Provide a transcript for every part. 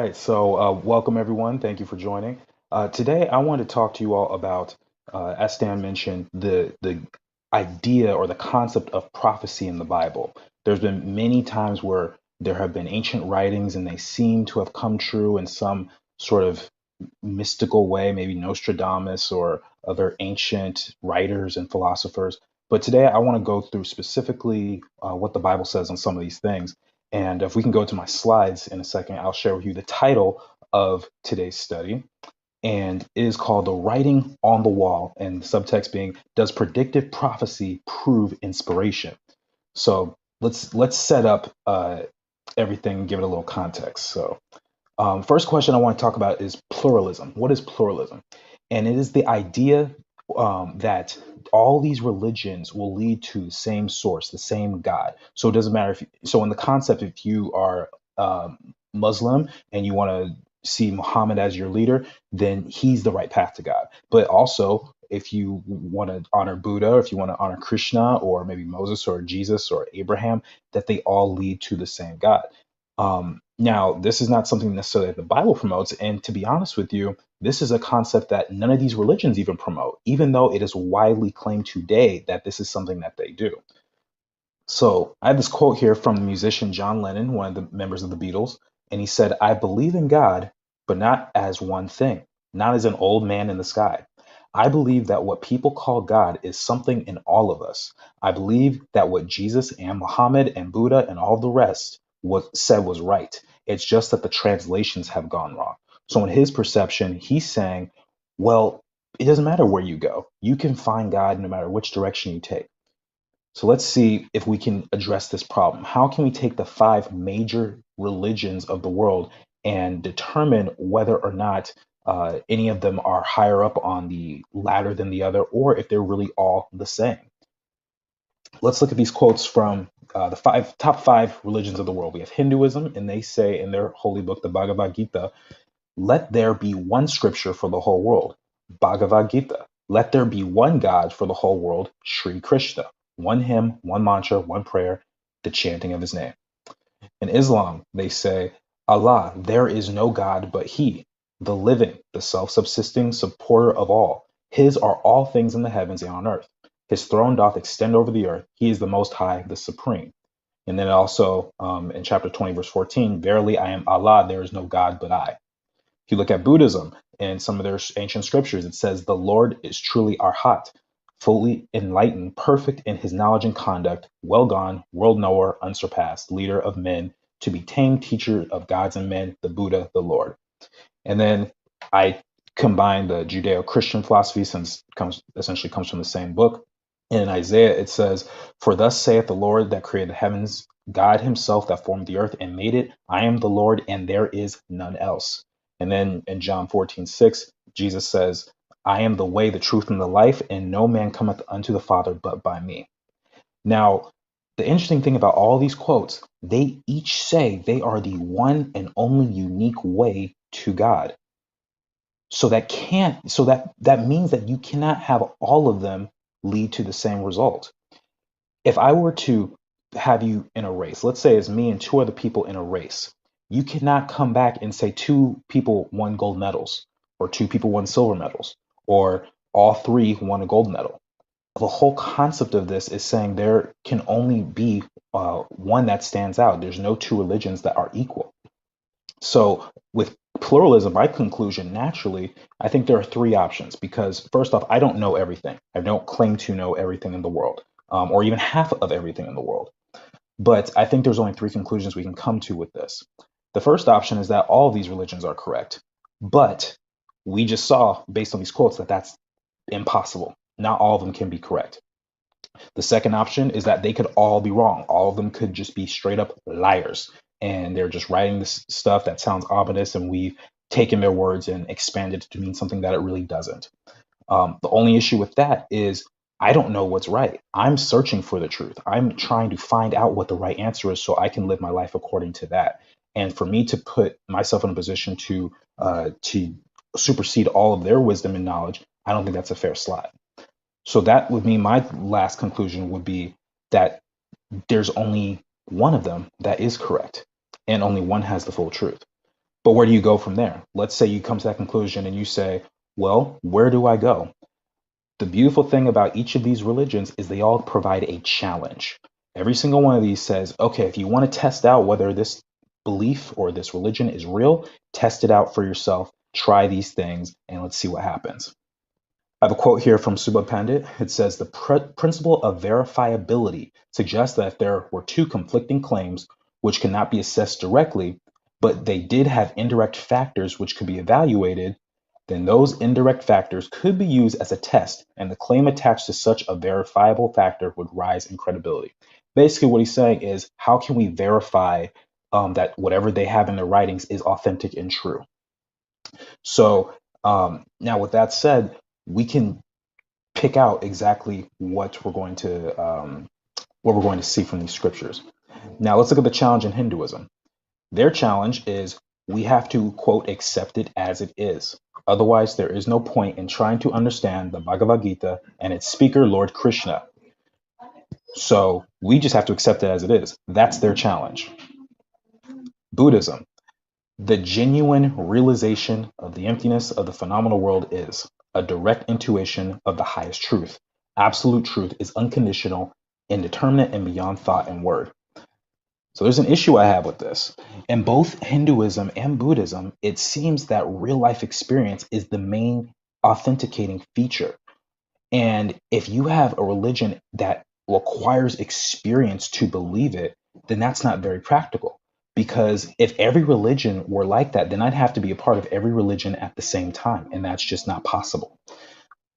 right, so welcome everyone. Thank you for joining. Today, I want to talk to you all about, as Stan mentioned, the idea or the concept of prophecy in the Bible. There's been many times where there have been ancient writings and they seem to have come true in some sort of mystical way, maybe Nostradamus or other ancient writers and philosophers. But today, I want to go through specifically what the Bible says on some of these things. And if we can go to my slides in a second, I'll share with you the title of today's study. And it is called The Writing on the Wall. And the subtext being, Does predictive prophecy prove inspiration? So let's set up everything and give it a little context. So first question I want to talk about is pluralism. What is pluralism? And it is the idea that all these religions will lead to the same source, the same God. So it doesn't matter if so in the concept, if you are Muslim and you want to see Muhammad as your leader, then he's the right path to God. But also, if you want to honor Buddha, or if you want to honor Krishna, or maybe Moses, or Jesus, or Abraham, that they all lead to the same God. Now, this is not something necessarily that the Bible promotes. And to be honest with you, this is a concept that none of these religions even promote, even though it is widely claimed today that this is something that they do. So I have this quote here from the musician John Lennon, one of the members of the Beatles, and he said, I believe in God, but not as one thing, not as an old man in the sky. I believe that what people call God is something in all of us. I believe that what Jesus and Muhammad and Buddha and all the rest was right. It's just that the translations have gone wrong. So in his perception, he's saying, well, it doesn't matter where you go. You can find God no matter which direction you take. So let's see if we can address this problem. How can we take the five major religions of the world and determine whether or not any of them are higher up on the ladder than the other, or if they're really all the same? Let's look at these quotes from the top five religions of the world. We have Hinduism, and they say in their holy book, the Bhagavad Gita, let there be one scripture for the whole world, Bhagavad Gita. Let there be one God for the whole world, Sri Krishna. One hymn, one mantra, one prayer, the chanting of his name. In Islam, they say, Allah, there is no God but He, the living, the self subsisting supporter of all. His are all things in the heavens and on earth. His throne doth extend over the earth. He is the most high, the supreme. And then also in chapter 20, verse 14, verily I am Allah, there is no God but I. If you look at Buddhism and some of their ancient scriptures, it says, the Lord is truly Arhat, fully enlightened, perfect in his knowledge and conduct, well gone, world knower, unsurpassed, leader of men, to be tamed, teacher of gods and men, the Buddha, the Lord. And then I combine the Judeo-Christian philosophy, since it essentially comes from the same book. And in Isaiah, it says, for thus saith the Lord that created the heavens, God himself that formed the earth and made it. I am the Lord, and there is none else. And then in John 14:6, Jesus says, I am the way, the truth, and the life, and no man cometh unto the Father but by me. Now, the interesting thing about all these quotes, they each say they are the one and only unique way to God. So that means that you cannot have all of them lead to the same result. If I were to have you in a race, let's say it's me and two other people in a race, you cannot come back and say two people won gold medals, or two people won silver medals, or all three won a gold medal. The whole concept of this is saying there can only be one that stands out. There's no two religions that are equal. So with pluralism, my conclusion naturally, I think there are three options because first off, I don't know everything. I don't claim to know everything in the world, or even half of everything in the world. But I think there's only three conclusions we can come to with this. The first option is that all of these religions are correct, but we just saw based on these quotes that that's impossible. Not all of them can be correct. The second option is that they could all be wrong. All of them could just be straight up liars. And they're just writing this stuff that sounds ominous, and we've taken their words and expanded it to mean something that it really doesn't. The only issue with that is I don't know what's right. I'm searching for the truth. I'm trying to find out what the right answer is so I can live my life according to that. And for me to put myself in a position to supersede all of their wisdom and knowledge, I don't think that's a fair slot. So that would mean my last conclusion would be that there's only one of them that is correct, and only one has the full truth. But where do you go from there? Let's say you come to that conclusion and you say, well, where do I go? The beautiful thing about each of these religions is they all provide a challenge. Every single one of these says, okay, if you want to test out whether this belief or this religion is real, test it out for yourself, try these things, and let's see what happens. I have a quote here from Suba Pandit. It says, the principle of verifiability suggests that if there were two conflicting claims which cannot be assessed directly, but they did have indirect factors which could be evaluated, then those indirect factors could be used as a test, and the claim attached to such a verifiable factor would rise in credibility. Basically, what he's saying is, how can we verify that whatever they have in their writings is authentic and true? So now, with that said, we can pick out exactly what we're going to see from these scriptures. Now, let's look at the challenge in Hinduism. Their challenge is we have to, quote, accept it as it is. Otherwise, there is no point in trying to understand the Bhagavad Gita and its speaker, Lord Krishna. So we just have to accept it as it is. That's their challenge. Buddhism. The genuine realization of the emptiness of the phenomenal world is a direct intuition of the highest truth. Absolute truth is unconditional, indeterminate, and beyond thought and word. So there's an issue I have with this. In both Hinduism and Buddhism, it seems that real life experience is the main authenticating feature. And if you have a religion that requires experience to believe it, then that's not very practical. Because if every religion were like that, then I'd have to be a part of every religion at the same time, and that's just not possible.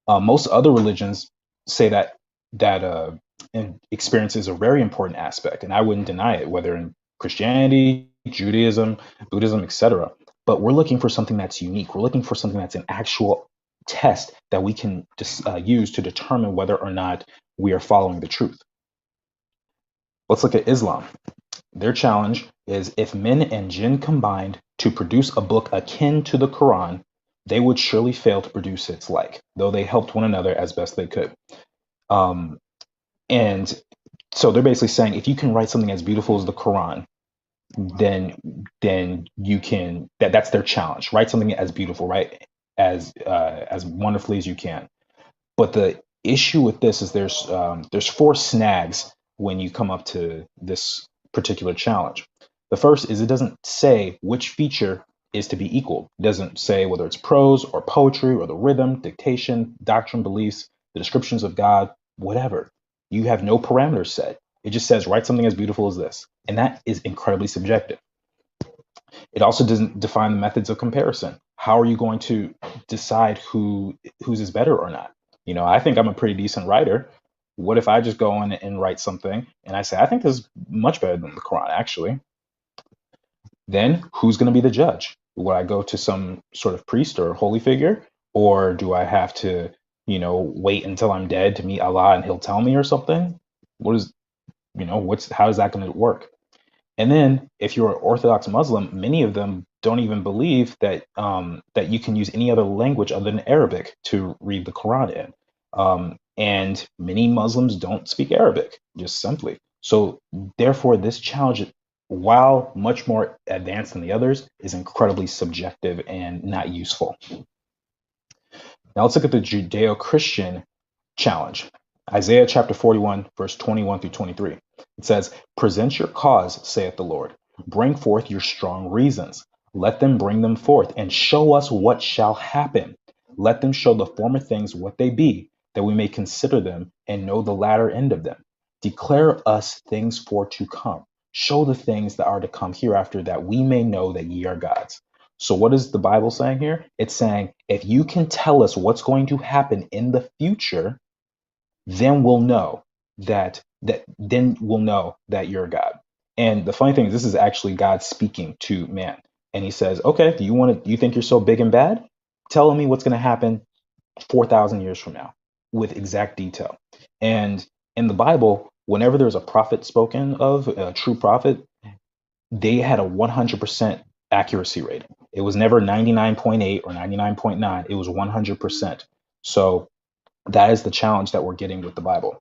Most other religions say that experience is a very important aspect, and I wouldn't deny it, whether in Christianity, Judaism, Buddhism, etc. But we're looking for something that's unique. We're looking for something that's an actual test that we can use to determine whether or not we are following the truth. Let's look at Islam. Their challenge is if men and jinn combined to produce a book akin to the Quran, they would surely fail to produce its like, though they helped one another as best they could. And so they're basically saying if you can write something as beautiful as the Quran, then you can that's their challenge. Write something as beautiful, right? As wonderfully as you can. But the issue with this is there's four snags when you come up to this particular challenge. The first is it doesn't say which feature is to be equal. It doesn't say whether it's prose or poetry or the rhythm, dictation, doctrine, beliefs, the descriptions of God, whatever. You have no parameters set. It just says write something as beautiful as this. And that is incredibly subjective. It also doesn't define the methods of comparison. How are you going to decide whose is better or not? I think I'm a pretty decent writer. What if I just go in and write something and I say, I think this is much better than the Quran, actually? Then who's going to be the judge? Would I go to some sort of priest or holy figure? Or do I have to, wait until I'm dead to meet Allah and he'll tell me or something? How is that going to work? And then if you're an Orthodox Muslim, many of them don't even believe that that you can use any other language other than Arabic to read the Quran in. And many Muslims don't speak Arabic, just simply. So therefore, this challenge, while much more advanced than the others, is incredibly subjective and not useful. Now let's look at the Judeo-Christian challenge. Isaiah chapter 41, verse 21 through 23. It says, present your cause, saith the Lord. Bring forth your strong reasons. Let them bring them forth, and show us what shall happen. Let them show the former things what they be, that we may consider them and know the latter end of them. Declare us things for to come. Show the things that are to come hereafter, that we may know that ye are gods. So what is the Bible saying here? It's saying, if you can tell us what's going to happen in the future, then we'll know that you're a God. And the funny thing is, this is actually God speaking to man. And he says, okay, you think you're so big and bad? Tell me what's going to happen 4,000 years from now with exact detail. And in the Bible, whenever there's a prophet spoken of, a true prophet, they had a 100% accuracy rate. It was never 99.8 or 99.9. It was 100%. So that is the challenge that we're getting with the Bible.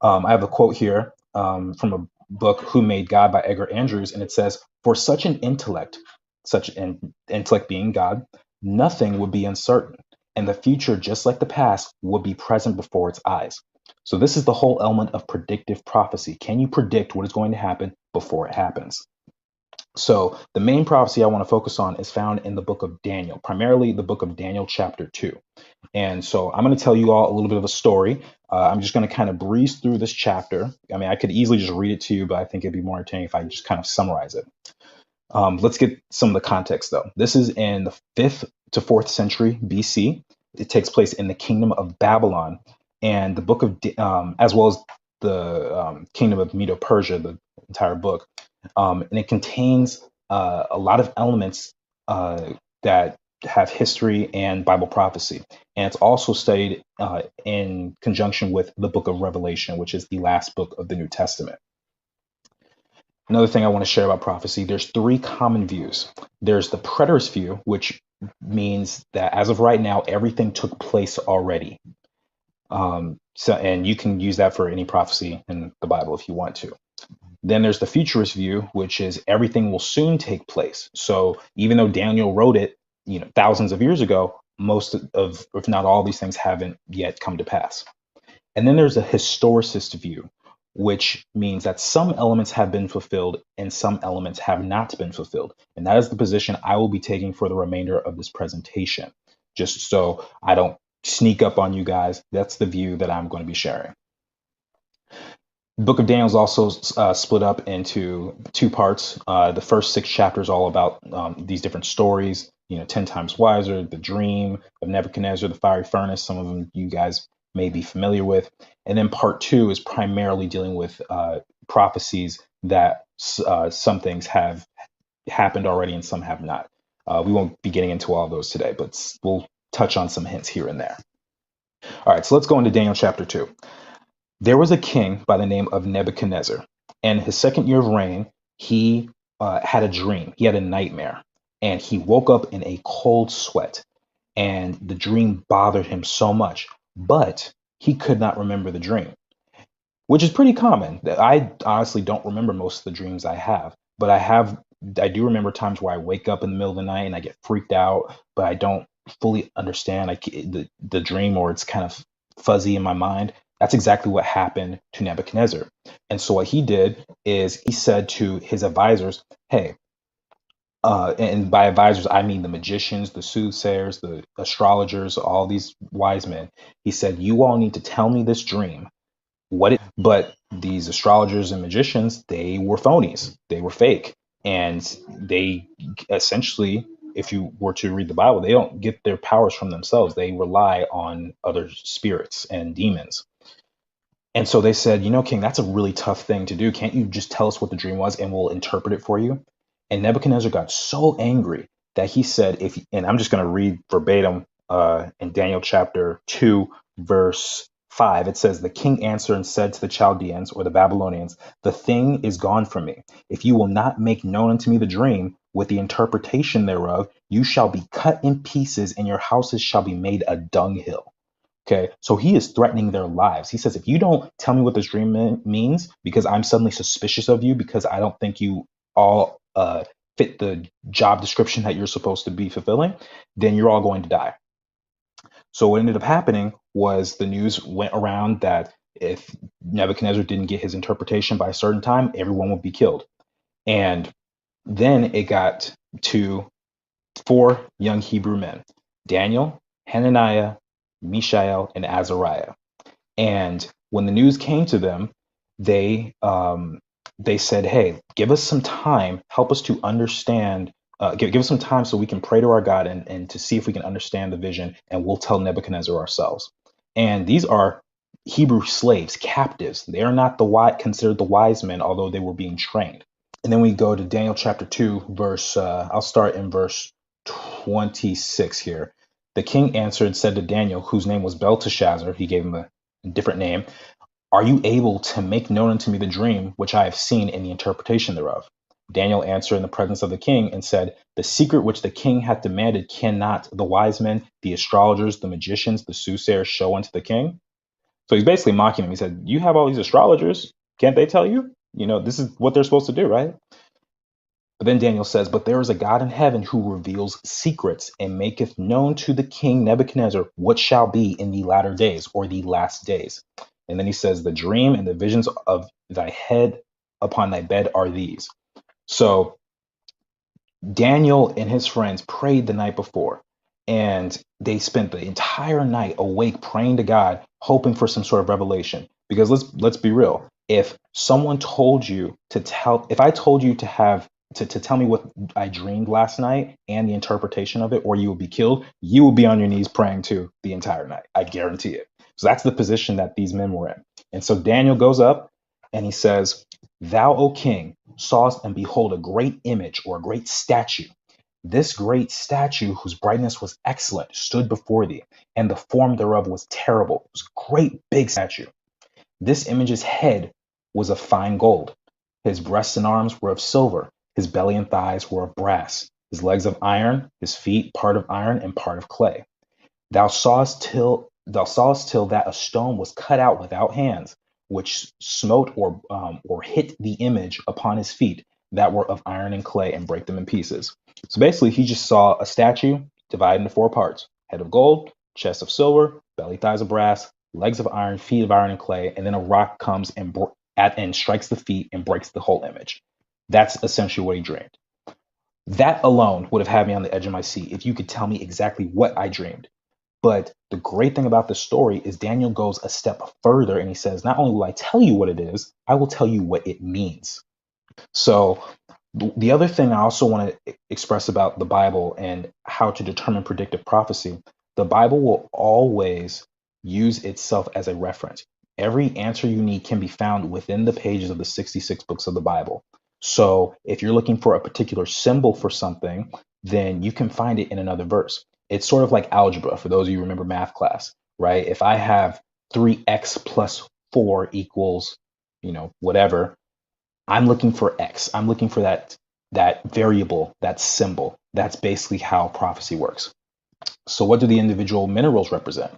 I have a quote here from a book, Who Made God by Edgar Andrews, and it says, for such an intellect, such an intellect being God, nothing would be uncertain, and the future, just like the past, would be present before its eyes. So this is the whole element of predictive prophecy. Can you predict what is going to happen before it happens? So the main prophecy I want to focus on is found in the book of Daniel, primarily the book of Daniel chapter 2. And so I'm going to tell you all a little bit of a story. I'm just going to kind of breeze through this chapter. I mean, I could easily just read it to you, but I think it'd be more entertaining if I just kind of summarize it. Let's get some of the context, though. This is in the 5th to 4th century BC. It takes place in the kingdom of Babylon, and the book of, as well as the kingdom of Medo-Persia, the entire book. And it contains a lot of elements that have history and Bible prophecy. And it's also studied in conjunction with the book of Revelation, which is the last book of the New Testament. Another thing I want to share about prophecy, there's 3 common views. There's the preterist view, which means that as of right now, everything took place already. And you can use that for any prophecy in the Bible if you want to. Then there's the futurist view, which is everything will soon take place. So even though Daniel wrote it, thousands of years ago, most of, if not all, these things haven't yet come to pass. And then there's a historicist view, which means that some elements have been fulfilled and some elements have not been fulfilled. And that is the position I will be taking for the remainder of this presentation. Just so I don't sneak up on you guys, that's the view that I'm going to be sharing. The book of Daniel is also split up into 2 parts. The first 6 chapters all about these different stories, 10 times wiser, the dream of Nebuchadnezzar, the fiery furnace. Some of them you guys may be familiar with. And then part 2 is primarily dealing with prophecies that some things have happened already and some have not. We won't be getting into all of those today, but we'll touch on some hints here and there. All right, so let's go into Daniel chapter 2. There was a king by the name of Nebuchadnezzar, and his 2nd year of reign, he had a dream. He had a nightmare, and he woke up in a cold sweat, and the dream bothered him so much, but he could not remember the dream, which is pretty common. I honestly don't remember most of the dreams I have, but I do remember times where I wake up in the middle of the night and I get freaked out, but I don't fully understand the dream, or it's kind of fuzzy in my mind. That's exactly what happened to Nebuchadnezzar. And so what he did is he said to his advisors, hey, and by advisors, I mean the magicians, the soothsayers, the astrologers, all these wise men. He said, you all need to tell me this dream. But these astrologers and magicians, they were phonies. They were fake. And they essentially, if you were to read the Bible, they don't get their powers from themselves. They rely on other spirits and demons. And so they said, King, that's a really tough thing to do. Can't you just tell us what the dream was and we'll interpret it for you? And Nebuchadnezzar got so angry that he said, and I'm just going to read verbatim in Daniel chapter 2, verse 5. It says, the king answered and said to the Chaldeans, or the Babylonians, the thing is gone from me. If you will not make known unto me the dream with the interpretation thereof, you shall be cut in pieces and your houses shall be made a dunghill. Okay, so he is threatening their lives. He says, if you don't tell me what this dream means, because I'm suddenly suspicious of you, because I don't think you all fit the job description that you're supposed to be fulfilling, then you're all going to die. So what ended up happening was the news went around that if Nebuchadnezzar didn't get his interpretation by a certain time, everyone would be killed. And then it got to 4 young Hebrew men, Daniel, Hananiah, Mishael, and Azariah. And when the news came to them, they said, hey, give us some time, help us to understand, give us some time so we can pray to our God and to see if we can understand the vision, and we'll tell Nebuchadnezzar ourselves. And these are Hebrew slaves, captives. They are not considered the wise men, although they were being trained. And then we go to Daniel chapter 2, verse, I'll start in verse 26 here. The king answered and said to Daniel, whose name was Belteshazzar, he gave him a different name, are you able to make known unto me the dream which I have seen in the interpretation thereof? Daniel answered in the presence of the king and said, the secret which the king hath demanded cannot the wise men, the astrologers, the magicians, the soothsayers show unto the king? So he's basically mocking him. He said, you have all these astrologers. Can't they tell you? This is what they're supposed to do, right? But then Daniel says, but there is a God in heaven who reveals secrets and maketh known to the king Nebuchadnezzar what shall be in the latter days, or the last days. And then he says, the dream and the visions of thy head upon thy bed are these. So Daniel and his friends prayed the night before, and they spent the entire night awake praying to God, hoping for some sort of revelation. Because let's be real. If someone told you to tell, if I told you to have to tell me what I dreamed last night and the interpretation of it, or you would be killed, you would be on your knees praying too the entire night. I guarantee it. So that's the position that these men were in. And so Daniel goes up and he says, Thou, O king, sawest and behold a great image or a great statue. This great statue, whose brightness was excellent, stood before thee, and the form thereof was terrible. It was a great big statue. This image's head was of fine gold. His breasts and arms were of silver. His belly and thighs were of brass. His legs of iron, his feet part of iron and part of clay. Thou sawest till that a stone was cut out without hands, which smote or hit the image upon his feet that were of iron and clay, and break them in pieces. So basically, he just saw a statue divided into four parts: head of gold, chest of silver, belly, thighs of brass, legs of iron, feet of iron and clay, and then a rock comes and strikes the feet and breaks the whole image. That's essentially what he dreamed. That alone would have had me on the edge of my seat if you could tell me exactly what I dreamed. But the great thing about this story is Daniel goes a step further and he says, not only will I tell you what it is, I will tell you what it means. So the other thing I also want to express about the Bible and how to determine predictive prophecy, the Bible will always use itself as a reference. Every answer you need can be found within the pages of the 66 books of the Bible. So if you're looking for a particular symbol for something, then you can find it in another verse. It's sort of like algebra, for those of you who remember math class, right? If I have 3x plus 4 equals, whatever, I'm looking for X. I'm looking for that variable, that symbol. That's basically how prophecy works. So what do the individual minerals represent?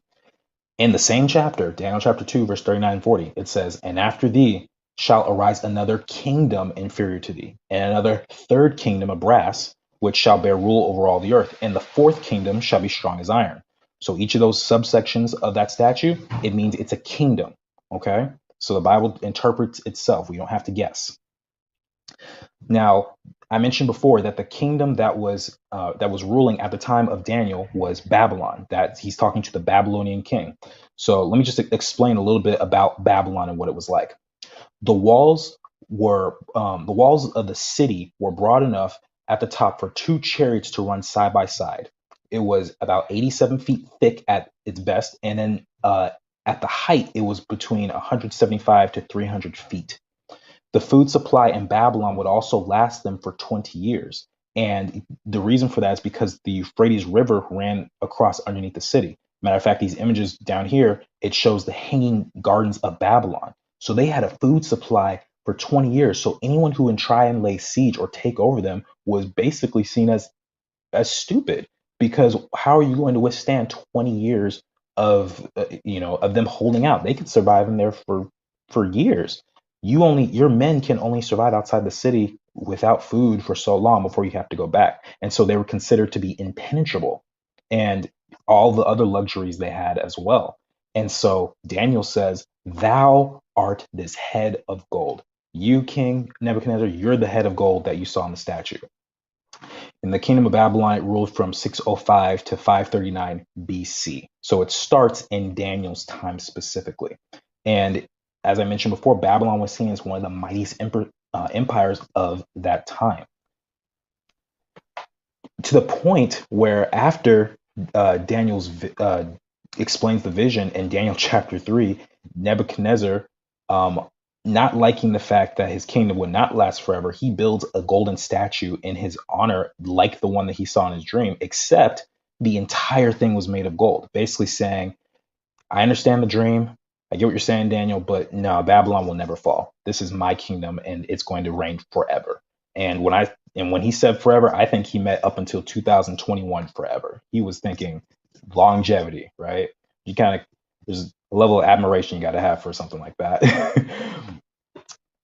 In the same chapter, Daniel chapter 2, verse 39 and 40, it says, And after thee shall arise another kingdom inferior to thee, and another third kingdom of brass, which shall bear rule over all the earth. And the fourth kingdom shall be strong as iron. So each of those subsections of that statue, it means it's a kingdom. Okay? So the Bible interprets itself. We don't have to guess. Now, I mentioned before that the kingdom that was ruling at the time of Daniel was Babylon. That he's talking to the Babylonian king. So let me just explain a little bit about Babylon and what it was like. The walls of the city were broad enough at the top for two chariots to run side by side. It was about 87 feet thick at its best, and then at the height, it was between 175 to 300 feet. The food supply in Babylon would also last them for 20 years. And the reason for that is because the Euphrates River ran across underneath the city. Matter of fact, these images down here, it shows the hanging gardens of Babylon. So they had a food supply for 20 years. So anyone who would try and lay siege or take over them was basically seen as stupid, because how are you going to withstand 20 years of of them holding out? They could survive in there for years. Your men can only survive outside the city without food for so long before you have to go back. And so they were considered to be impenetrable, and all the other luxuries they had as well. And so Daniel says, thou art this head of gold. You, King Nebuchadnezzar, you're the head of gold that you saw in the statue. And the kingdom of Babylon, it ruled from 605 to 539 BC. So it starts in Daniel's time specifically. And as I mentioned before, Babylon was seen as one of the mightiest empires of that time. To the point where after Daniel's explains the vision in Daniel chapter 3, Nebuchadnezzar, not liking the fact that his kingdom would not last forever, he builds a golden statue in his honor, like the one that he saw in his dream, except the entire thing was made of gold, basically saying, I understand the dream. I get what you're saying, Daniel, but no, Babylon will never fall. This is my kingdom, and it's going to reign forever. And when he said forever, I think he meant up until 2021 forever. He was thinking longevity, right? There's a level of admiration you got to have for something like that.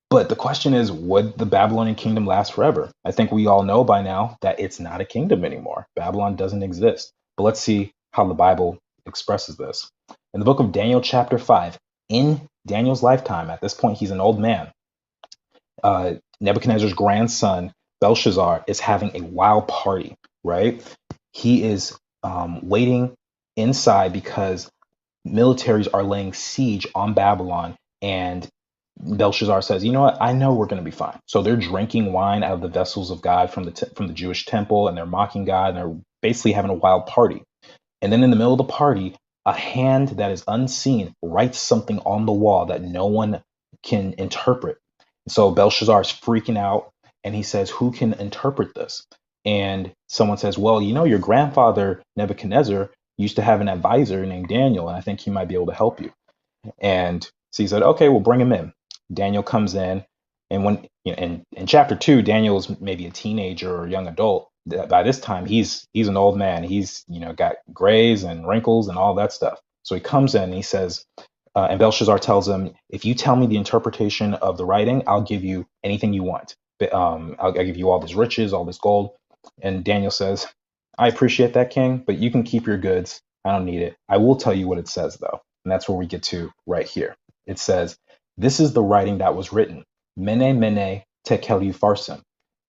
But the question is, would the Babylonian kingdom last forever? I think we all know by now that it's not a kingdom anymore. Babylon doesn't exist. But let's see how the Bible expresses this. In the book of Daniel, chapter 5, in Daniel's lifetime, at this point, he's an old man. Nebuchadnezzar's grandson, Belshazzar, is having a wild party, right? He is waiting inside because militaries are laying siege on Babylon, and Belshazzar says, "You know what? I know we're going to be fine." So they're drinking wine out of the vessels of God from the Jewish temple, and they're mocking God, and they're basically having a wild party. And then in the middle of the party, a hand that is unseen writes something on the wall that no one can interpret. So Belshazzar is freaking out, and he says, "Who can interpret this?" And someone says, "Well, you know, your grandfather Nebuchadnezzar used to have an advisor named Daniel, and I think he might be able to help you." And so he said, "Okay, we'll bring him in." Daniel comes in, and when in chapter 2, Daniel is maybe a teenager or a young adult. By this time, he's an old man. He's got grays and wrinkles and all that stuff. So he comes in and he says, and Belshazzar tells him, "If you tell me the interpretation of the writing, I'll give you anything you want. I'll give you all this riches, all this gold." And Daniel says, "I appreciate that, king, but you can keep your goods. I don't need it. I will tell you what it says, though." And that's where we get to right here. It says, "This is the writing that was written. Mene, mene, tekel upharsin."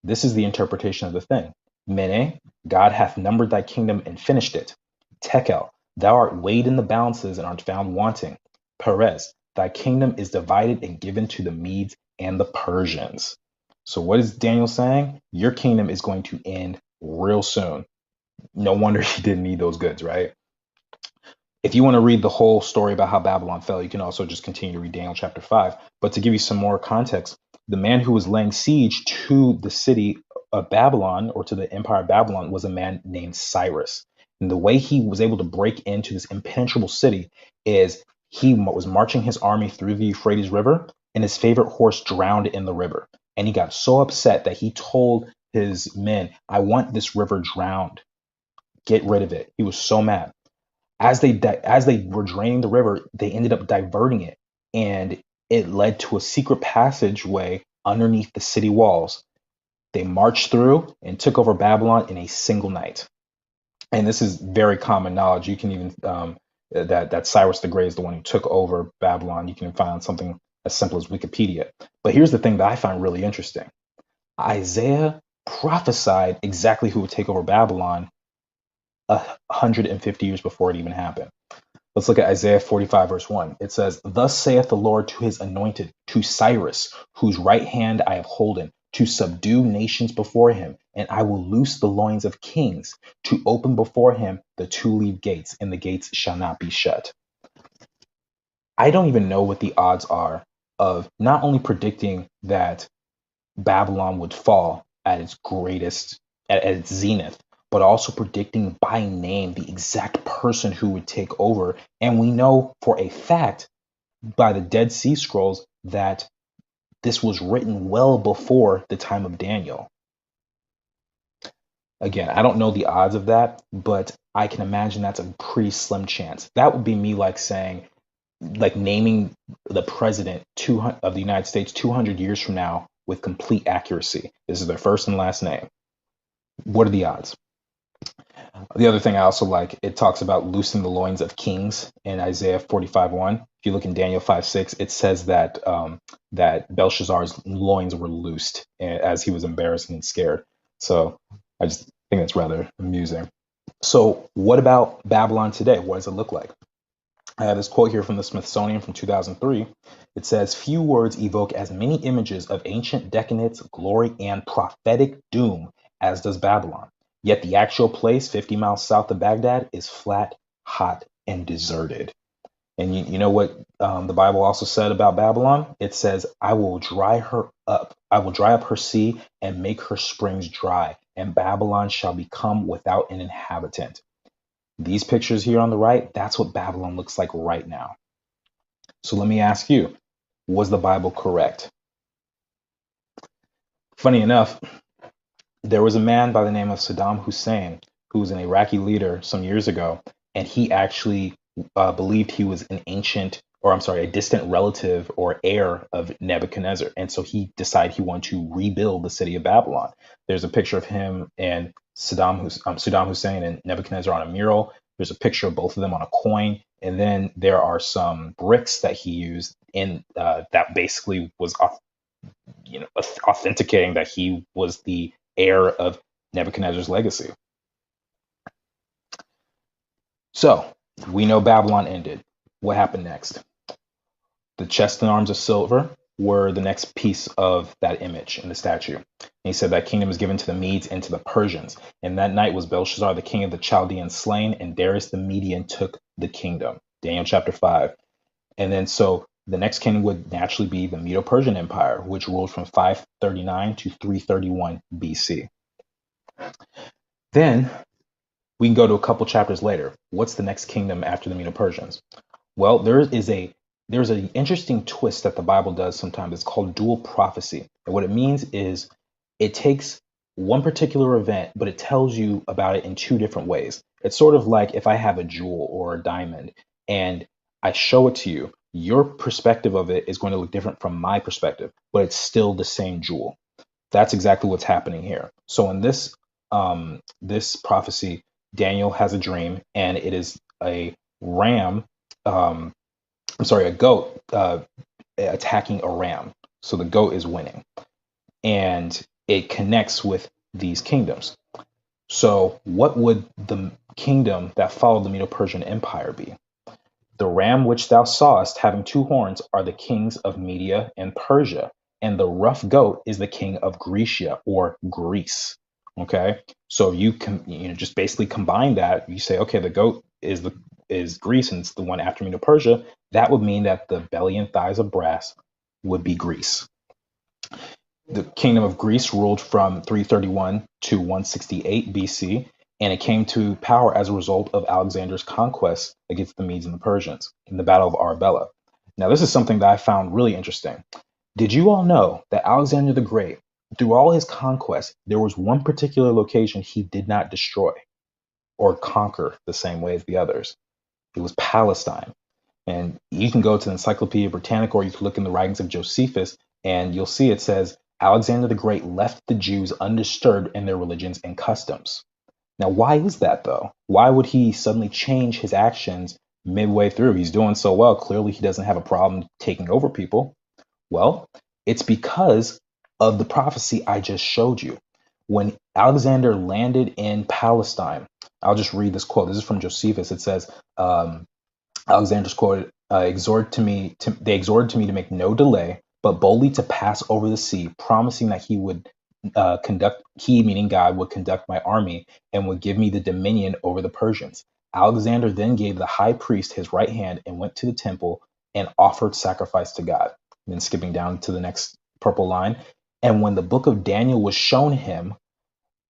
This is the interpretation of the thing. Mene, God hath numbered thy kingdom and finished it. Tekel, thou art weighed in the balances and art found wanting. Perez, thy kingdom is divided and given to the Medes and the Persians. So what is Daniel saying? Your kingdom is going to end real soon. No wonder he didn't need those goods, right? If you want to read the whole story about how Babylon fell, you can also just continue to read Daniel chapter 5. But to give you some more context, the man who was laying siege to the city of Babylon, or to the empire of Babylon, was a man named Cyrus. And the way he was able to break into this impenetrable city is he was marching his army through the Euphrates River, and his favorite horse drowned in the river. And he got so upset that he told his men, "I want this river drowned. Get rid of it." He was so mad. As they were draining the river, they ended up diverting it, and it led to a secret passageway underneath the city walls. They marched through and took over Babylon in a single night. And this is very common knowledge. You can even that Cyrus the Great is the one who took over Babylon. You can find something as simple as Wikipedia. But here's the thing that I find really interesting. Isaiah prophesied exactly who would take over Babylon 150 years before it even happened. Let's look at Isaiah 45, verse 1. It says, "Thus saith the Lord to his anointed, to Cyrus, whose right hand I have holden, to subdue nations before him, and I will loose the loins of kings, to open before him the two-leaved gates, and the gates shall not be shut." I don't even know what the odds are of not only predicting that Babylon would fall at its greatest, at its zenith, but also predicting by name the exact person who would take over. And we know for a fact by the Dead Sea Scrolls that this was written well before the time of Daniel. Again, I don't know the odds of that, but I can imagine that's a pretty slim chance. That would be me naming the president of the United States 200 years from now with complete accuracy. This is their first and last name. What are the odds? The other thing I also like, it talks about loosing the loins of kings in Isaiah 45:1. If you look in Daniel 5:6, it says that that Belshazzar's loins were loosed as he was embarrassed and scared. So I just think that's rather amusing. So what about Babylon today? What does it look like? I have this quote here from the Smithsonian from 2003. It says, "Few words evoke as many images of ancient decadence, glory, and prophetic doom as does Babylon. Yet the actual place, 50 miles south of Baghdad, is flat, hot, and deserted." And you know what the Bible also said about Babylon? It says, "I will dry her up. I will dry up her sea and make her springs dry, and Babylon shall become without an inhabitant." These pictures here on the right, that's what Babylon looks like right now. So let me ask you, was the Bible correct? Funny enough, there was a man by the name of Saddam Hussein, who was an Iraqi leader some years ago, and he actually believed he was an ancient or I'm sorry, a distant relative or heir of Nebuchadnezzar. And so he decided he wanted to rebuild the city of Babylon. There's a picture of him and Saddam Hussein and Nebuchadnezzar on a mural. There's a picture of both of them on a coin. And then there are some bricks that he used in that basically was authenticating that he was the heir of Nebuchadnezzar's legacy. So we know Babylon ended. What happened next? The chest and arms of silver were the next piece of that image in the statue. And he said that kingdom was given to the Medes and to the Persians. And that night was Belshazzar, the king of the Chaldeans, slain, and Darius the Median took the kingdom. Daniel chapter 5. And then so the next kingdom would naturally be the Medo-Persian Empire, which ruled from 539 to 331 BC. Then we can go to a couple chapters later. What's the next kingdom after the Medo-Persians? Well, there's an interesting twist that the Bible does sometimes. It's called dual prophecy. And what it means is it takes one particular event, but it tells you about it in two different ways. It's sort of like if I have a jewel or a diamond and I show it to you, your perspective of it is going to look different from my perspective, but it's still the same jewel. That's exactly what's happening here. So in this prophecy, Daniel has a dream, and it is a ram. A goat attacking a ram. So the goat is winning, and it connects with these kingdoms. So what would the kingdom that followed the Medo-Persian Empire be? The ram which thou sawest having two horns are the kings of Media and Persia, and the rough goat is the king of Grecia or Greece. Okay, so you can just basically combine that. You say, okay, the goat is Greece, and it's the one after Medo-Persia. That would mean that the belly and thighs of brass would be Greece. The kingdom of Greece ruled from 331 to 168 BC, and it came to power as a result of Alexander's conquest against the Medes and the Persians in the Battle of Arbela. Now, this is something that I found really interesting. Did you all know that Alexander the Great, through all his conquests, there was one particular location he did not destroy or conquer the same way as the others? It was Palestine. And you can go to the Encyclopedia Britannica, or you can look in the writings of Josephus, and you'll see it says Alexander the Great left the Jews undisturbed in their religions and customs. Now, why is that, though? Why would he suddenly change his actions midway through? He's doing so well. Clearly, he doesn't have a problem taking over people. Well, it's because of the prophecy I just showed you. When Alexander landed in Palestine, I'll just read this quote. This is from Josephus. It says, Alexander's quoted, they exhorted to me to make no delay, but boldly to pass over the sea, promising that he would meaning God, would conduct my army and would give me the dominion over the Persians. Alexander then gave the high priest his right hand and went to the temple and offered sacrifice to God. And then skipping down to the next purple line. And when the book of Daniel was shown him,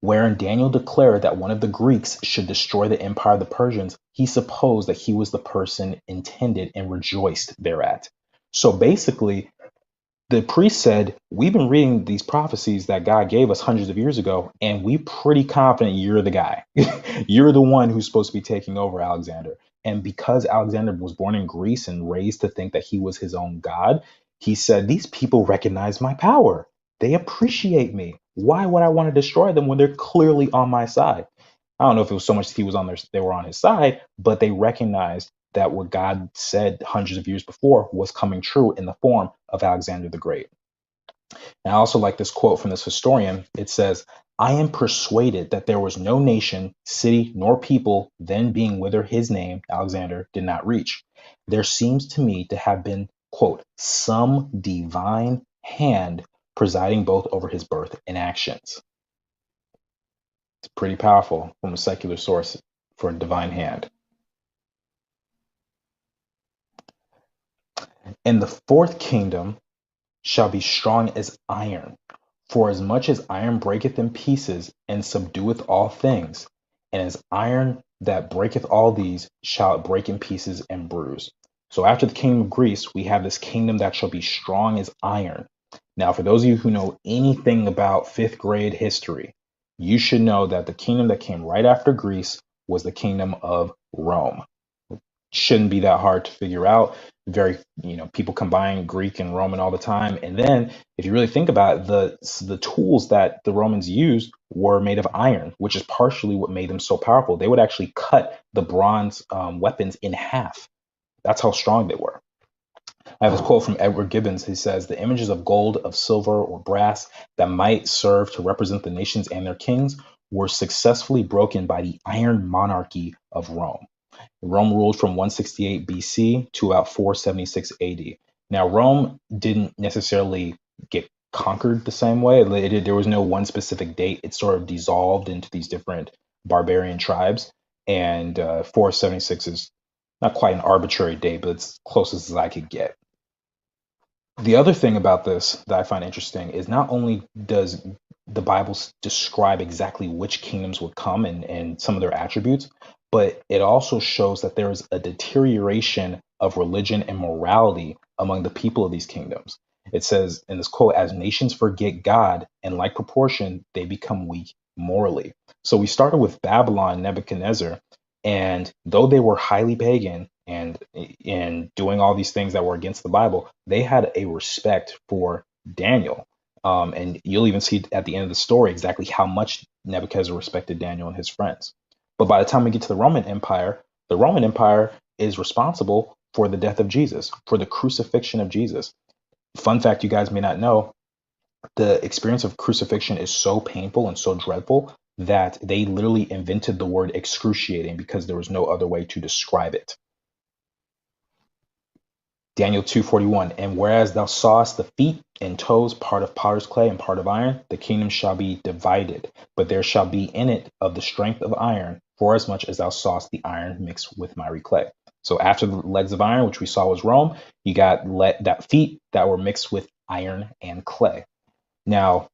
wherein Daniel declared that one of the Greeks should destroy the empire of the Persians, he supposed that he was the person intended and rejoiced thereat. So basically, the priest said, we've been reading these prophecies that God gave us hundreds of years ago, and we're pretty confident you're the guy. You're the one who's supposed to be taking over, Alexander. And because Alexander was born in Greece and raised to think that he was his own god, he said, these people recognize my power. They appreciate me. Why would I want to destroy them when they're clearly on my side? I don't know if it was so much they were on his side, but they recognized that what God said hundreds of years before was coming true in the form of Alexander the Great. And I also like this quote from this historian. It says, I am persuaded that there was no nation, city, nor people then being whither his name, Alexander, did not reach. There seems to me to have been, quote, some divine hand presiding both over his birth and actions. It's pretty powerful from a secular source for a divine hand. And the fourth kingdom shall be strong as iron, for as much as iron breaketh in pieces and subdueth all things, and as iron that breaketh all these shall it break in pieces and bruise. So after the kingdom of Greece, we have this kingdom that shall be strong as iron. Now, for those of you who know anything about fifth grade history, you should know that the kingdom that came right after Greece was the kingdom of Rome. shouldn't be that hard to figure out. Very, people combine Greek and Roman all the time. And then if you really think about it, the tools that the Romans used were made of iron, which is partially what made them so powerful. They would actually cut the bronze weapons in half. That's how strong they were. I have this quote from Edward Gibbons. He says, "The images of gold, of silver, or brass that might serve to represent the nations and their kings were successfully broken by the iron monarchy of Rome." Rome ruled from 168 BC to about 476 AD. Now, Rome didn't necessarily get conquered the same way. There was no one specific date. It sort of dissolved into these different barbarian tribes. And 476 is not quite an arbitrary date, but it's closest as I could get. The other thing about this that I find interesting is not only does the Bible describe exactly which kingdoms would come and some of their attributes, but it also shows that there is a deterioration of religion and morality among the people of these kingdoms. It says in this quote, "As nations forget God, in like proportion, they become weak morally." So we started with Babylon, Nebuchadnezzar, and though they were highly pagan and doing all these things that were against the Bible, they had a respect for Daniel. And you'll even see at the end of the story exactly how much Nebuchadnezzar respected Daniel and his friends. But by the time we get to the Roman Empire is responsible for the death of Jesus, for the crucifixion of Jesus. Fun fact you guys may not know, the experience of crucifixion is so painful and so dreadful that they literally invented the word excruciating because there was no other way to describe it. Daniel 2:41, "And whereas thou sawest the feet and toes, part of potter's clay and part of iron, the kingdom shall be divided, but there shall be in it of the strength of iron, forasmuch as thou sawest the iron mixed with miry clay." So after the legs of iron, which we saw was Rome, you got that feet that were mixed with iron and clay. Now,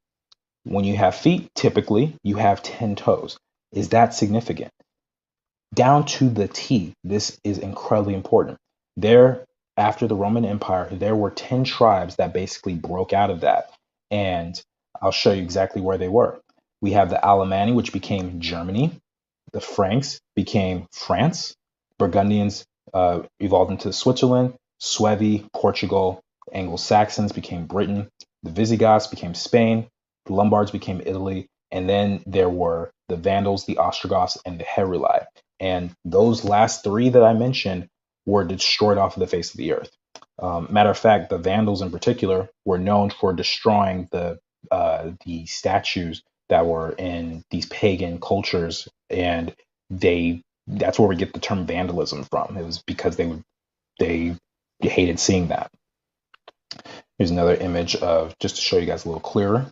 when you have feet, typically you have 10 toes. Is that significant? Down to the T, this is incredibly important. There, after the Roman Empire, there were 10 tribes that basically broke out of that. And I'll show you exactly where they were. We have the Alemanni, which became Germany. The Franks became France. Burgundians evolved into Switzerland. Suevi, Portugal. Anglo-Saxons became Britain. The Visigoths became Spain. The Lombards became Italy. And then there were the Vandals, the Ostrogoths, and the Heruli. And those last three that I mentioned were destroyed off of the face of the earth. Matter of fact, the Vandals in particular were known for destroying the statues that were in these pagan cultures, and that's where we get the term vandalism from. It was because they hated seeing that. Here's another image of, just to show you guys a little clearer.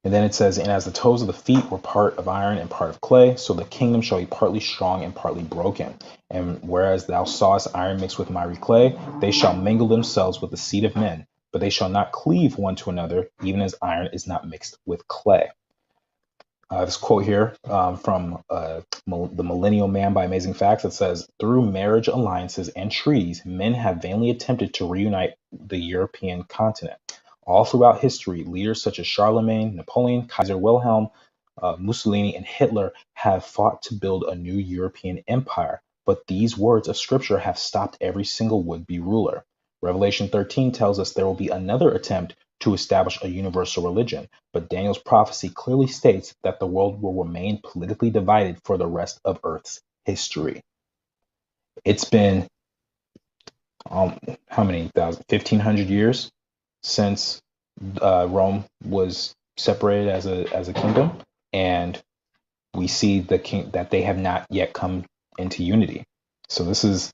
And then it says, "And as the toes of the feet were part of iron and part of clay, so the kingdom shall be partly strong and partly broken. And whereas thou sawest iron mixed with miry clay, they shall mingle themselves with the seed of men, but they shall not cleave one to another, even as iron is not mixed with clay." This quote here from The Millennial Man by Amazing Facts. It says, "Through marriage alliances and treaties, men have vainly attempted to reunite the European continent. All throughout history, leaders such as Charlemagne, Napoleon, Kaiser Wilhelm, Mussolini, and Hitler have fought to build a new European empire, but these words of scripture have stopped every single would-be ruler. Revelation 13 tells us there will be another attempt to establish a universal religion, but Daniel's prophecy clearly states that the world will remain politically divided for the rest of Earth's history." It's been how many thousand, 1,500 years since Rome was separated as a kingdom, and we see that they have not yet come into unity. So this is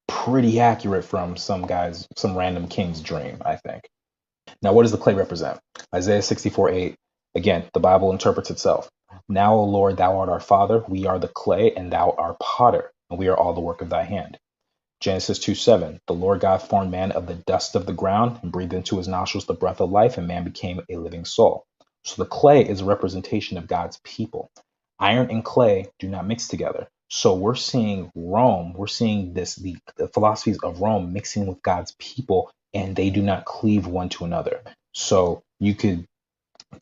pretty accurate from some random king's dream, I think. Now, what does the clay represent? Isaiah 64:8. Again, the Bible interprets itself. "Now, O Lord, thou art our Father, we are the clay, and thou art potter, and we are all the work of thy hand." Genesis 2:7. "The Lord God formed man of the dust of the ground and breathed into his nostrils the breath of life, and man became a living soul." So the clay is a representation of God's people. Iron and clay do not mix together. So we're seeing the philosophies of Rome mixing with God's people, and they do not cleave one to another. So there's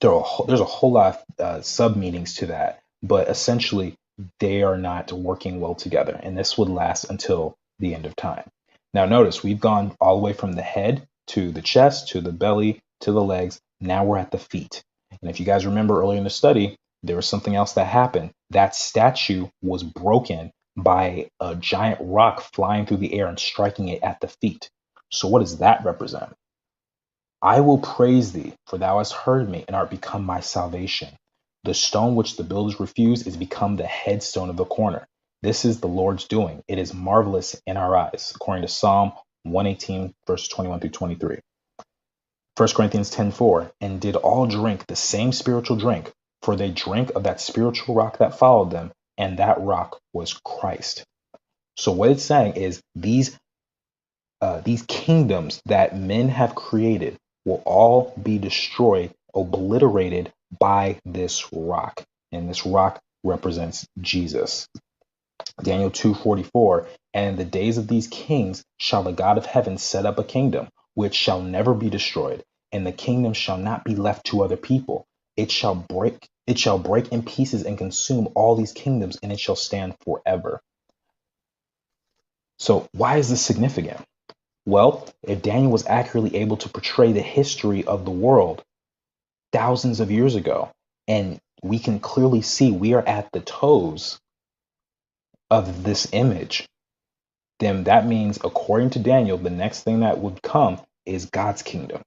a whole lot of sub meanings to that, but essentially they are not working well together. And this would last until the end of time. Now, notice we've gone all the way from the head to the chest, to the belly, to the legs. Now we're at the feet. And if you guys remember earlier in the study, there was something else that happened. That statue was broken by a giant rock flying through the air and striking it at the feet. So what does that represent? I will praise thee, for thou hast heard me and art become my salvation. The stone which the builders refused is become the headstone of the corner. This is the Lord's doing. It is marvelous in our eyes, according to Psalm 118, verse 21 through 23. 1 Corinthians 10:4, and did all drink the same spiritual drink, for they drank of that spiritual rock that followed them, and that rock was Christ. So what it's saying is these kingdoms that men have created will all be destroyed, obliterated by this rock. And this rock represents Jesus. Daniel 2:44, and in the days of these kings shall the God of heaven set up a kingdom, which shall never be destroyed, and the kingdom shall not be left to other people. It shall break in pieces and consume all these kingdoms, and it shall stand forever. So why is this significant? Well, if Daniel was accurately able to portray the history of the world thousands of years ago, and we can clearly see we are at the toes of this image, then that means, according to Daniel, the next thing that would come is God's kingdom.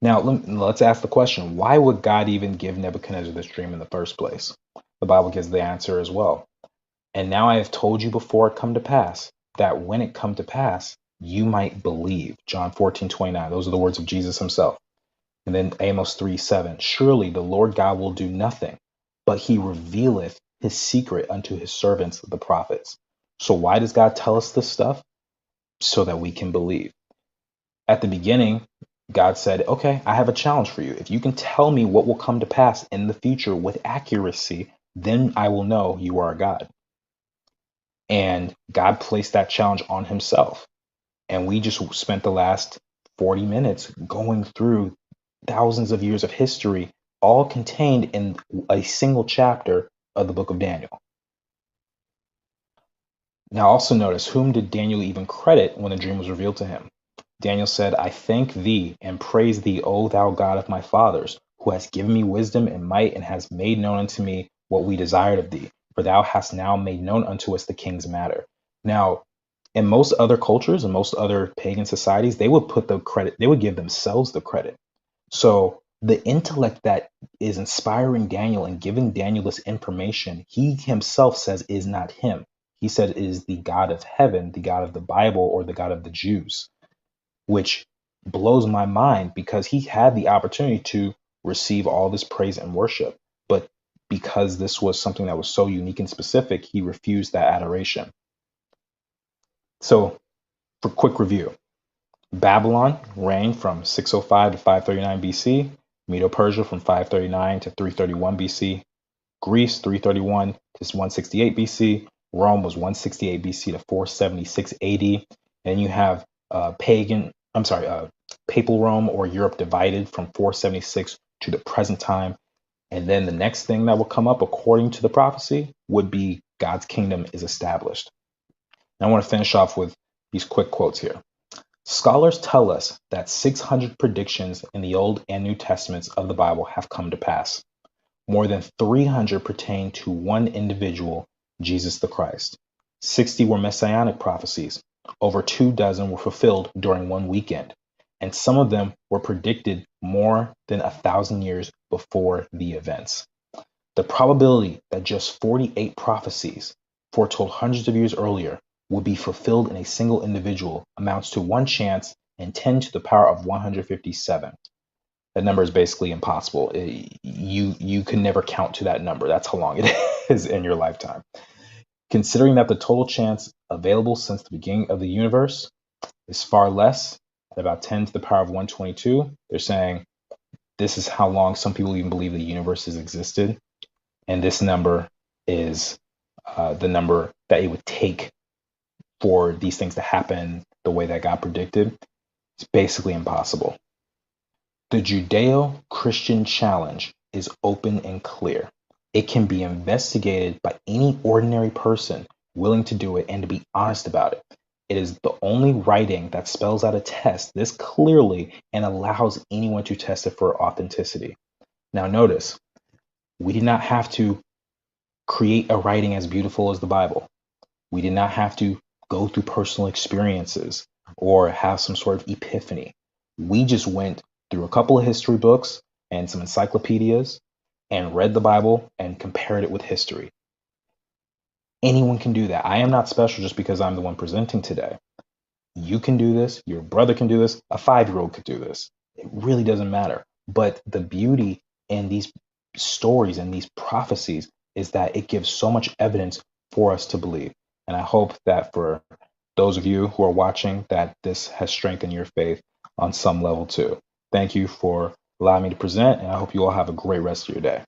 Now, let's ask the question, why would God even give Nebuchadnezzar this dream in the first place? The Bible gives the answer as well. And now I have told you before it come to pass, that when it come to pass, you might believe. John 14:29. Those are the words of Jesus himself. And then Amos 3:7. Surely the Lord God will do nothing, but he revealeth his secret unto his servants, the prophets. So why does God tell us this stuff? So that we can believe. At the beginning, God said, okay, I have a challenge for you. If you can tell me what will come to pass in the future with accuracy, then I will know you are a God. And God placed that challenge on himself. And we just spent the last 40 minutes going through thousands of years of history, all contained in a single chapter of the book of Daniel. Now also notice, whom did Daniel even credit when the dream was revealed to him? Daniel said, I thank thee and praise thee, O thou God of my fathers, who hast given me wisdom and might, and hast made known unto me what we desired of thee. For thou hast now made known unto us the king's matter. Now, in most other cultures and most other pagan societies, they would put the credit, they would give themselves the credit. So the intellect that is inspiring Daniel and giving Daniel this information, he himself says is not him. He said it is the God of heaven, the God of the Bible, or the God of the Jews, which blows my mind because he had the opportunity to receive all this praise and worship. But because this was something that was so unique and specific, he refused that adoration. So for quick review, Babylon reigned from 605 to 539 BC, Medo-Persia from 539 to 331 BC, Greece 331 to 168 BC, Rome was 168 BC to 476 AD, and you have Papal Rome or Europe divided from 476 to the present time. And then the next thing that will come up, according to the prophecy, would be God's kingdom is established. And I want to finish off with these quick quotes here. Scholars tell us that 600 predictions in the Old and New Testaments of the Bible have come to pass. More than 300 pertain to one individual, Jesus the Christ. 60 were messianic prophecies. Over 24 were fulfilled during one weekend, and some of them were predicted more than 1,000 years before the events. The probability that just 48 prophecies foretold hundreds of years earlier would be fulfilled in a single individual amounts to 1 chance in 10 to the power of 157. That number is basically impossible. You can never count to that number. That's how long it is in your lifetime. Considering that the total chance available since the beginning of the universe is far less, at about 10 to the power of 122, they're saying this is how long some people even believe the universe has existed. And this number is the number that it would take for these things to happen the way that God predicted. It's basically impossible. The Judeo-Christian challenge is open and clear. It can be investigated by any ordinary person willing to do it and to be honest about it. It is the only writing that spells out a test this clearly and allows anyone to test it for authenticity. Now, notice, we did not have to create a writing as beautiful as the Bible. We did not have to go through personal experiences or have some sort of epiphany. We just went through a couple of history books and some encyclopedias and read the Bible and compared it with history. Anyone can do that. I am not special just because I'm the one presenting today. You can do this. Your brother can do this. A 5-year-old could do this. It really doesn't matter. But the beauty in these stories and these prophecies is that it gives so much evidence for us to believe. And I hope that for those of you who are watching, that this has strengthened your faith on some level too. Thank you for allowing me to present, and I hope you all have a great rest of your day.